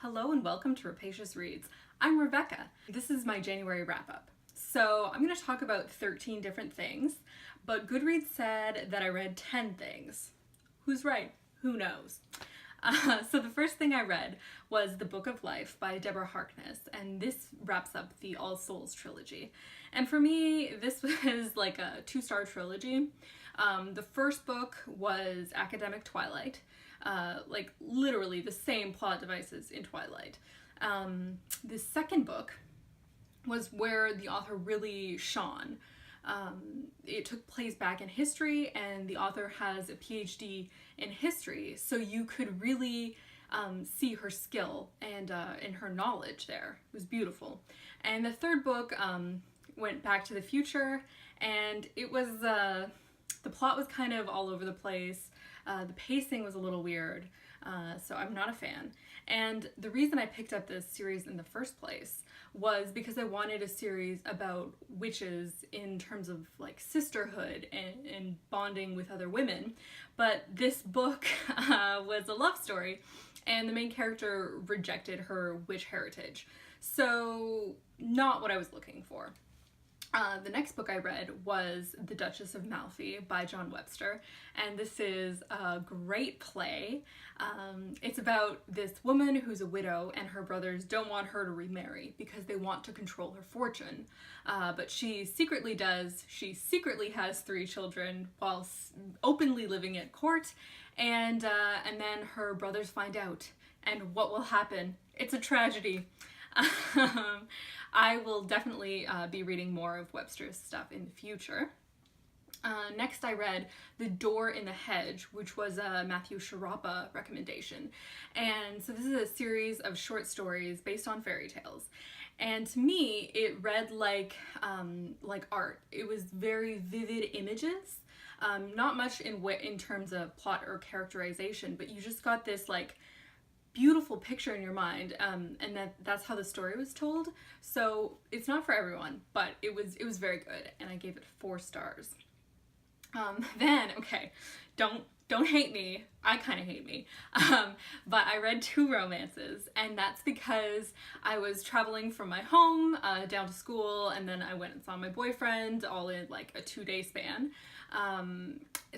Hello and welcome to Rapacious Reads. I'm Rebecca. This is my January wrap-up. So I'm going to talk about 13 different things, but Goodreads said that I read 10 things. Who's right? Who knows? So the first thing I read was The Book of Life by Deborah Harkness, and this wraps up the All Souls trilogy. And for me, this was like a 2-star trilogy. The first book was Academic Twilight, like literally the same plot devices in Twilight. The second book was where the author really shone. It took place back in history, and the author has a PhD in history, so you could really see her skill and her knowledge there. It was beautiful. And the third book went back to the future, and it was the plot was kind of all over the place. The pacing was a little weird, so I'm not a fan. And the reason I picked up this series in the first place was because I wanted a series about witches in terms of like sisterhood and bonding with other women. But this book was a love story, and the main character rejected her witch heritage. So not what I was looking for. The next book I read was The Duchess of Malfi by John Webster, and this is a great play. It's about this woman who's a widow, and her brothers don't want her to remarry because they want to control her fortune. But she secretly does. She secretly has 3 children while openly living at court, and then her brothers find out, and what will happen? It's a tragedy. I will definitely be reading more of Webster's stuff in the future. Next I read The Door in the Hedge, which was a Matthew Sharapa recommendation. And so this is a series of short stories based on fairy tales. And to me, it read like art. It was very vivid images. Not much in terms of plot or characterization, but you just got this like beautiful picture in your mind, and that's how the story was told. So it's not for everyone, but it was very good, and I gave it 4 stars. Then, okay, don't hate me. I kind of hate me. But I read 2 romances, and that's because I was traveling from my home down to school, and then I went and saw my boyfriend all in like a 2-day span.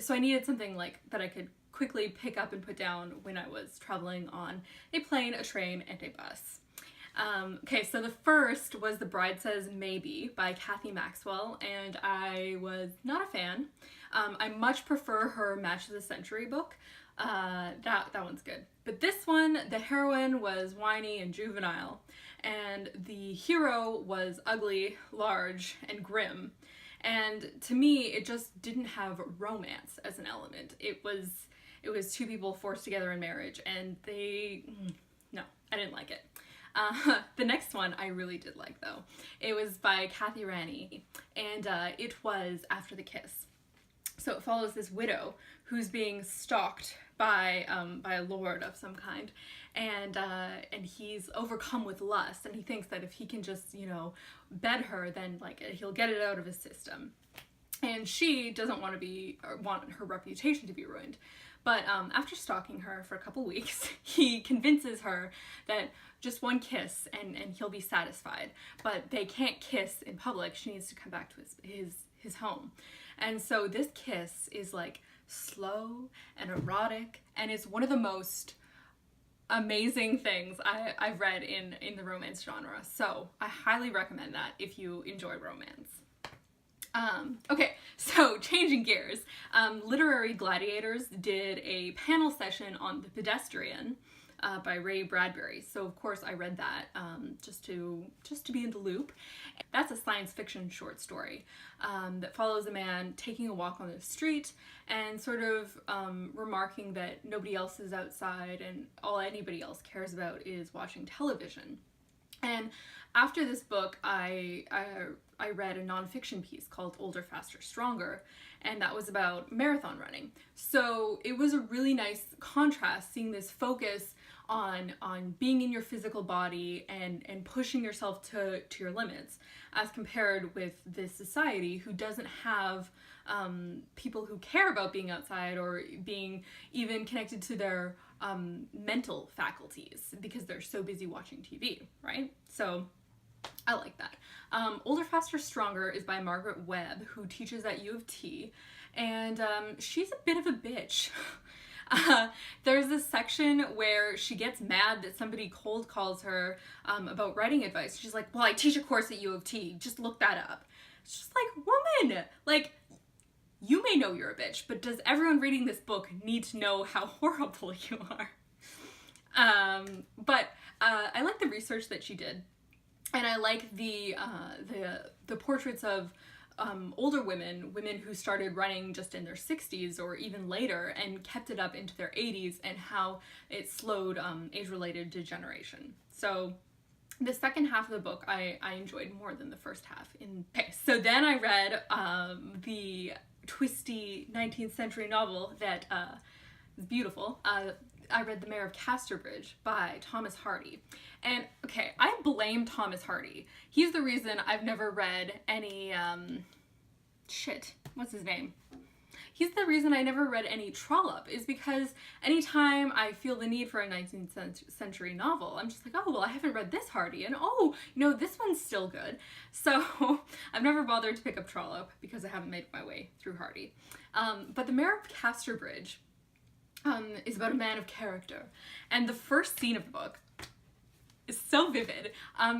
So I needed something like that I could quickly pick up and put down when I was traveling on a plane, a train, and a bus. Okay, so the first was The Bride Says Maybe by Kathy Maxwell, and I was not a fan. I much prefer her Match of the Century book. That one's good. But this one, the heroine was whiny and juvenile, and the hero was ugly, large, and grim. And to me, it just didn't have romance as an element. It was 2 people forced together in marriage, and no, I didn't like it. The next one I really did like, though. It was by Kathy Rani, and it was After the Kiss. So it follows this widow who's being stalked by a lord of some kind, and he's overcome with lust, and he thinks that if he can just, bed her, then like he'll get it out of his system. And she doesn't want her reputation to be ruined. But after stalking her for a couple weeks, he convinces her that just one kiss and he'll be satisfied. But they can't kiss in public. She needs to come back to his home. And so this kiss is like slow and erotic, and it's one of the most amazing things I've read in the romance genre. So I highly recommend that if you enjoy romance. Okay, so changing gears, Literary Gladiators did a panel session on The Pedestrian by Ray Bradbury. So of course I read that just to be in the loop. That's a science fiction short story that follows a man taking a walk on the street and sort of remarking that nobody else is outside and all anybody else cares about is watching television. And after this book, I read a nonfiction piece called Older, Faster, Stronger, and that was about marathon running. So it was a really nice contrast, seeing this focus on being in your physical body and pushing yourself to your limits, as compared with this society who doesn't have people who care about being outside or being even connected to their mental faculties because they're so busy watching TV, right? So I like that. Older, Faster, Stronger is by Margaret Webb, who teaches at U of T, and she's a bit of a bitch. There's this section where she gets mad that somebody cold calls her about writing advice. She's like, well, I teach a course at U of T, just look that up. It's just like, woman, like, you may know you're a bitch, but does everyone reading this book need to know how horrible you are? But I like the research that she did, and I like the portraits of older women who started running just in their 60s or even later and kept it up into their 80s, and how it slowed age-related degeneration. So the second half of the book I enjoyed more than the first half. Okay, so then I read the twisty 19th century novel that is beautiful. I read The Mayor of Casterbridge by Thomas Hardy. And okay, I blame Thomas Hardy. He's the reason I've never read any, what's his name? He's the reason I never read any Trollope, is because anytime I feel the need for a 19th century novel, I'm just like, oh, well, I haven't read this Hardy, and oh, you know, this one's still good. So I've never bothered to pick up Trollope because I haven't made my way through Hardy. But The Mayor of Casterbridge is about a man of character. And the first scene of the book is so vivid.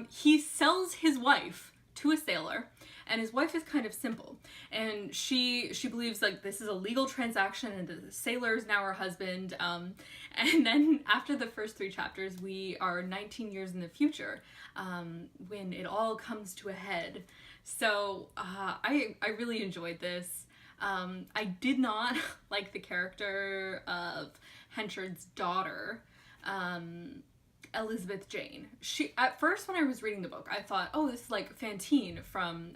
He sells his wife to a sailor, and his wife is kind of simple. And she believes like this is a legal transaction and the sailor is now her husband. And then after the first 3 chapters, we are 19 years in the future when it all comes to a head. So I really enjoyed this. I did not like the character of Henchard's daughter, Elizabeth Jane. At first when I was reading the book, I thought, oh, this is like Fantine from,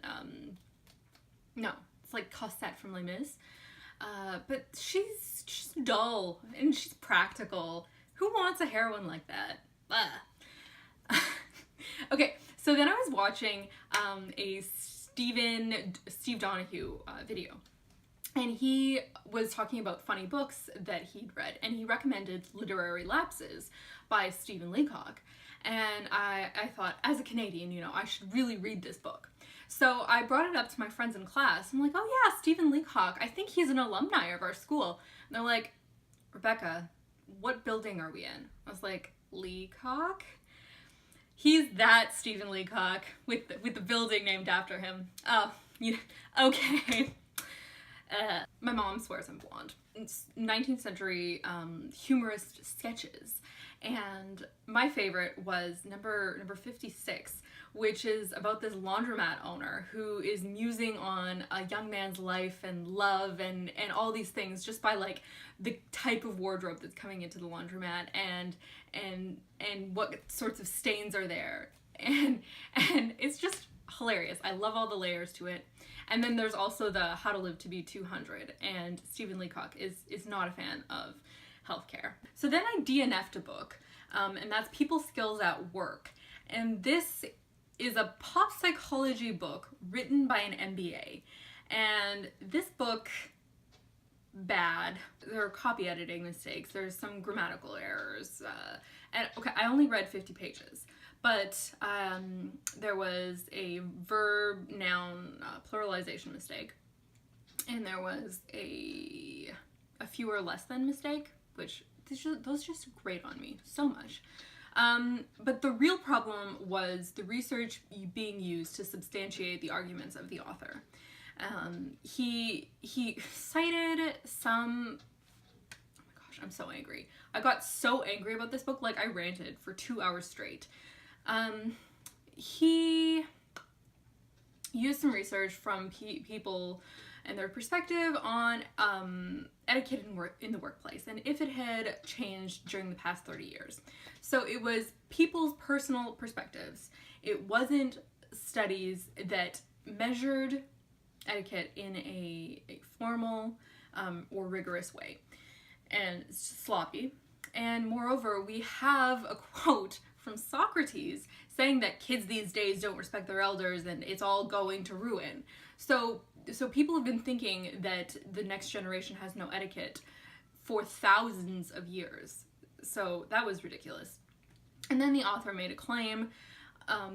no, it's like Cosette from Les Mis. But she's just dull and she's practical. Who wants a heroine like that? Okay, so then I was watching a Steve Donahue video. And he was talking about funny books that he'd read, and he recommended Literary Lapses by Stephen Leacock. And I thought, as a Canadian, you know, I should really read this book. So I brought it up to my friends in class. I'm like, oh yeah, Stephen Leacock, I think he's an alumni of our school. And they're like, Rebecca, what building are we in? I was like, Leacock? He's that Stephen Leacock with the building named after him. Oh, yeah, okay. My mom swears I'm blonde. It's 19th century humorist sketches, and my favorite was number 56, which is about this laundromat owner who is musing on a young man's life and love and all these things just by like the type of wardrobe that's coming into the laundromat and what sorts of stains are there, and it's just hilarious. I love all the layers to it. And then there's also the How to Live to Be 200, and Stephen Leacock is not a fan of healthcare. So then I DNF'd a book, and that's People Skills at Work. And this is a pop psychology book written by an MBA. And this book, bad. There are copy editing mistakes, there's some grammatical errors, and okay, I only read 50 pages. But there was a verb-noun pluralization mistake, and there was a fewer less than mistake, which those just grate on me so much. But the real problem was the research being used to substantiate the arguments of the author. He cited some... Oh my gosh, I'm so angry. I got so angry about this book, like I ranted for 2 hours straight. He used some research from people and their perspective on etiquette in the workplace and if it had changed during the past 30 years. So it was people's personal perspectives. It wasn't studies that measured etiquette in a formal or rigorous way. And it's just sloppy. And moreover, we have a quote from Socrates saying that kids these days don't respect their elders and it's all going to ruin. So So people have been thinking that the next generation has no etiquette for thousands of years. So that was ridiculous. And then the author made a claim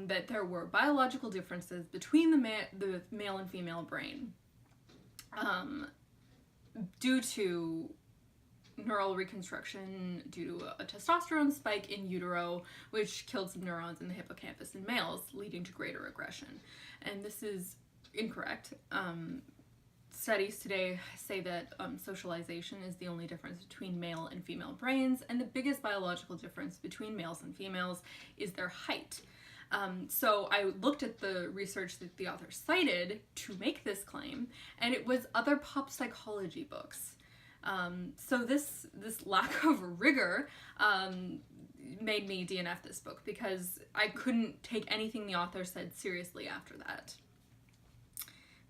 that there were biological differences between the male and female brain due to neural reconstruction, due to a testosterone spike in utero, which killed some neurons in the hippocampus in males, leading to greater aggression. And this is incorrect. Studies today say that socialization is the only difference between male and female brains, and the biggest biological difference between males and females is their height. So I looked at the research that the author cited to make this claim, and it was other pop psychology books. So this lack of rigor made me DNF this book, because I couldn't take anything the author said seriously after that.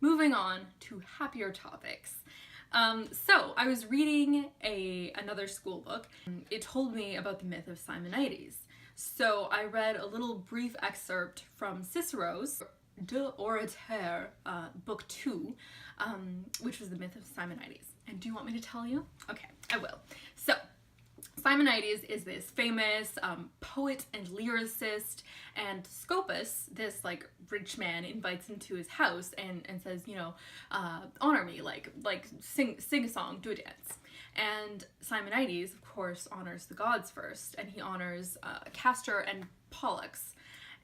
Moving on to happier topics. So I was reading another school book. It told me about the myth of Simonides. So I read a little brief excerpt from Ciceros Duel, book 2, which was the myth of Simonides. And do you want me to tell you? Okay, I will. So Simonides is this famous poet and lyricist, and Scopas, this like rich man, invites him to his house and says, you know, honor me, like sing a song, do a dance. And Simonides, of course, honors the gods first, and he honors Castor and Pollux.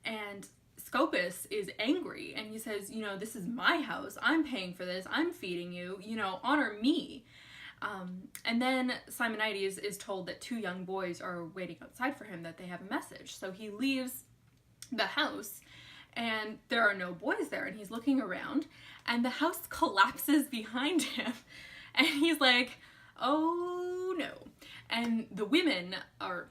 And Scopas is angry, and he says, you know, this is my house, I'm paying for this, I'm feeding you, you know, honor me. And then Simonides is told that 2 young boys are waiting outside for him, that they have a message. So he leaves the house, and there are no boys there, and he's looking around, and the house collapses behind him, and he's like, oh no. And the women are,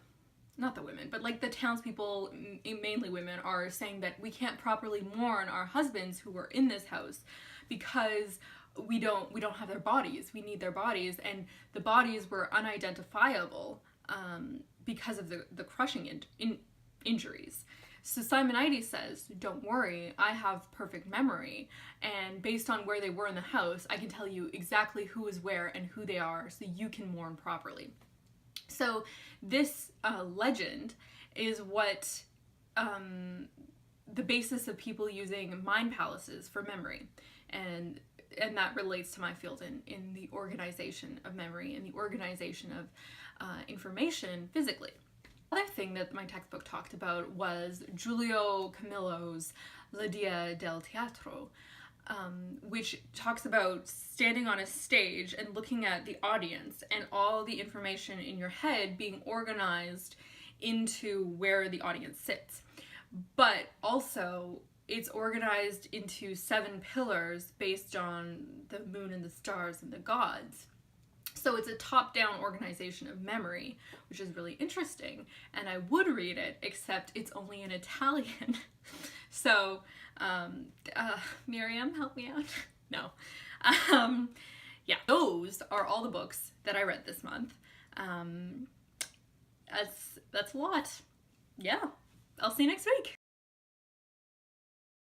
not the women, but like the townspeople, mainly women, are saying that we can't properly mourn our husbands who were in this house because we don't have their bodies. We need their bodies, and the bodies were unidentifiable because of the crushing injuries. So Simonides says, don't worry, I have perfect memory, and based on where they were in the house, I can tell you exactly who is where and who they are, so you can mourn properly. So this legend is what the basis of people using mind palaces for memory, and that relates to my field in the organization of memory and the organization of information physically. Another thing that my textbook talked about was Giulio Camillo's Lidia del Teatro, which talks about standing on a stage and looking at the audience and all the information in your head being organized into where the audience sits. But also, it's organized into 7 pillars based on the moon and the stars and the gods. So it's a top-down organization of memory, which is really interesting, and I would read it, except it's only in Italian. So, Miriam, help me out? No. Yeah, those are all the books that I read this month. That's a lot. Yeah, I'll see you next week.